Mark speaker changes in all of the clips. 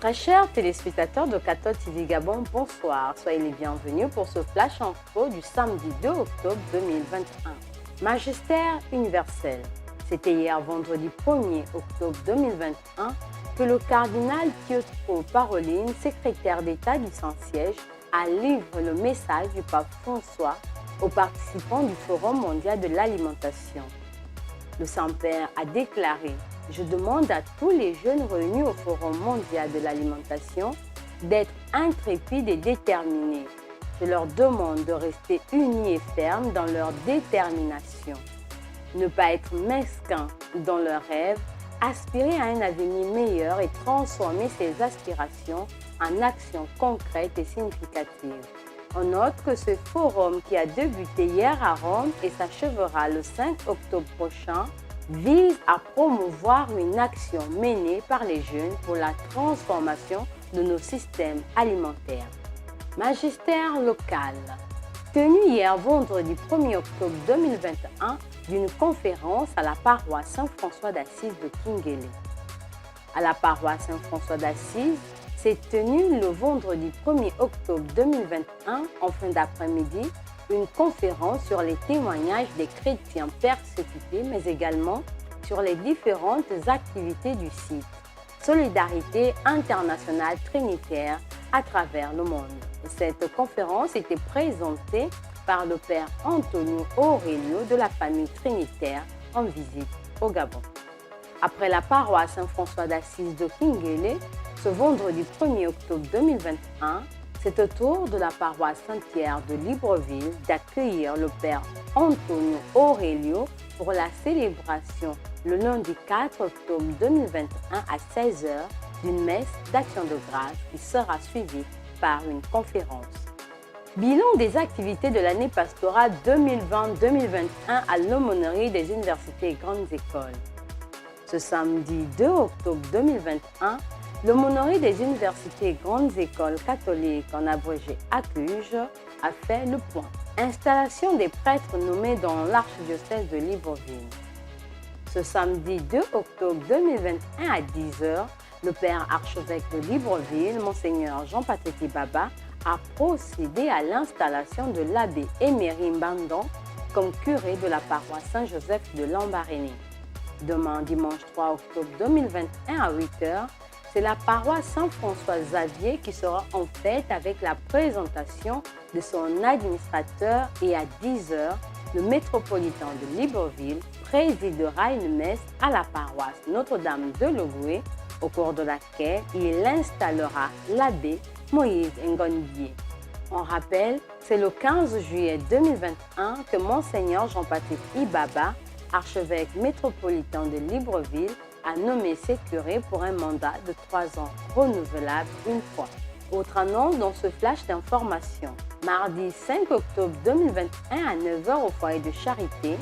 Speaker 1: Très chers téléspectateurs de Cathode TV Gabon, bonsoir. Soyez les bienvenus pour ce flash info du samedi 2 octobre 2021. Magistère universel. C'était hier vendredi 1er octobre 2021 que le cardinal Pietro Parolin, secrétaire d'État du Saint-Siège, a livré le message du pape François aux participants du Forum mondial de l'alimentation. Le Saint-Père a déclaré: « Je demande à tous les jeunes réunis au Forum mondial de l'alimentation d'être intrépides et déterminés. Je leur demande de rester unis et fermes dans leur détermination. Ne pas être mesquins dans leurs rêves, aspirer à un avenir meilleur et transformer ses aspirations en actions concrètes et significatives. » On note que ce forum, qui a débuté hier à Rome et s'achèvera le 5 octobre prochain, vise à promouvoir une action menée par les jeunes pour la transformation de nos systèmes alimentaires. Magistère local. Tenue hier vendredi 1er octobre 2021 d'une conférence à la paroisse Saint-François d'Assise de Kinguélé. À la paroisse Saint-François d'Assise, s'est tenue le vendredi 1er octobre 2021 en fin d'après-midi une conférence sur les témoignages des chrétiens persécutés, mais également sur les différentes activités du site Solidarité internationale trinitaire à travers le monde. Cette conférence était présentée par le père Antonio Aurelio de la famille trinitaire en visite au Gabon. Après la paroisse Saint-François d'Assise de Kinguélé, ce vendredi 1er octobre 2021, c'est au tour de la paroisse Saint-Pierre de Libreville d'accueillir le père Antonio Aurelio pour la célébration le lundi 4 octobre 2021 à 16 h d'une messe d'action de grâce qui sera suivie par une conférence. Bilan des activités de l'année pastorale 2020-2021 à l'aumônerie des universités et grandes écoles. Ce samedi 2 octobre 2021, l'aumônerie des universités et grandes écoles catholiques, en abrégé ACUJ, a fait le point. Installation des prêtres nommés dans l'archidiocèse de Libreville. Ce samedi 2 octobre 2021 à 10 h, le père archevêque de Libreville, Monseigneur Jean-Patrick Ibaba, a procédé à l'installation de l'abbé Emery Mbandon comme curé de la paroisse Saint-Joseph de Lambaréné. Demain, dimanche 3 octobre 2021 à 8 h, c'est la paroisse Saint-François Xavier qui sera en fête avec la présentation de son administrateur, et à 10 h, le métropolitain de Libreville présidera une messe à la paroisse Notre-Dame de Logoué, au cours de laquelle il installera l'abbé Moïse Ngondié. On rappelle, c'est le 15 juillet 2021 que Monseigneur Jean-Patrick Ibaba, archevêque métropolitain de Libreville, a nommé ses curés pour un mandat de 3 ans renouvelable une fois. Autre annonce dans ce flash d'information. Mardi 5 octobre 2021 à 9 h au foyer de Charité,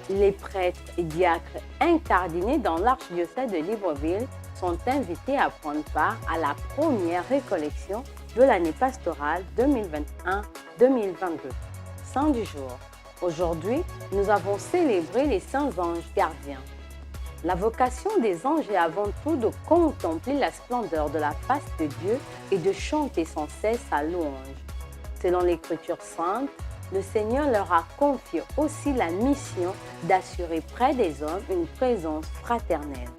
Speaker 1: les prêtres et diacres incardinés dans l'archidiocèse de Libreville sont invités à prendre part à la première récollection de l'année pastorale 2021-2022. Saint du jour. Aujourd'hui, nous avons célébré les saints anges gardiens. La vocation des anges est avant tout de contempler la splendeur de la face de Dieu et de chanter sans cesse sa louange. Selon l'Écriture sainte, le Seigneur leur a confié aussi la mission d'assurer près des hommes une présence fraternelle.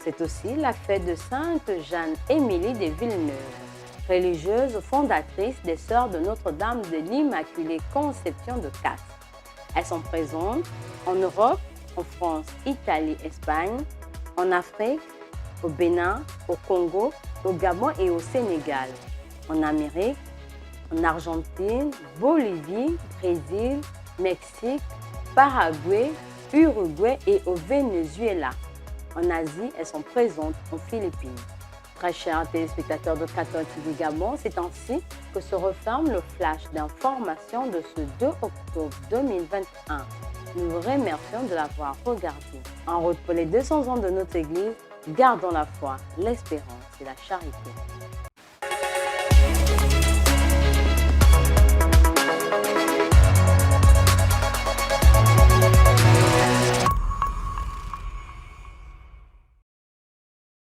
Speaker 1: C'est aussi la fête de Sainte Jeanne-Émilie de Villeneuve, religieuse fondatrice des Sœurs de Notre-Dame de l'Immaculée Conception de Castres. Elles sont présentes en Europe, en France, Italie, Espagne, en Afrique, au Bénin, au Congo, au Gabon et au Sénégal, en Amérique, en Argentine, Bolivie, Brésil, Mexique, Paraguay, Uruguay et au Venezuela. En Asie, elles sont présentes en Philippines. Très chers téléspectateurs de Cathode TV Gabon, c'est ainsi que se referme le flash d'information de ce 2 octobre 2021. Nous vous remercions de l'avoir regardé. En route pour les 200 ans de notre Église, gardons la foi, l'espérance et la charité.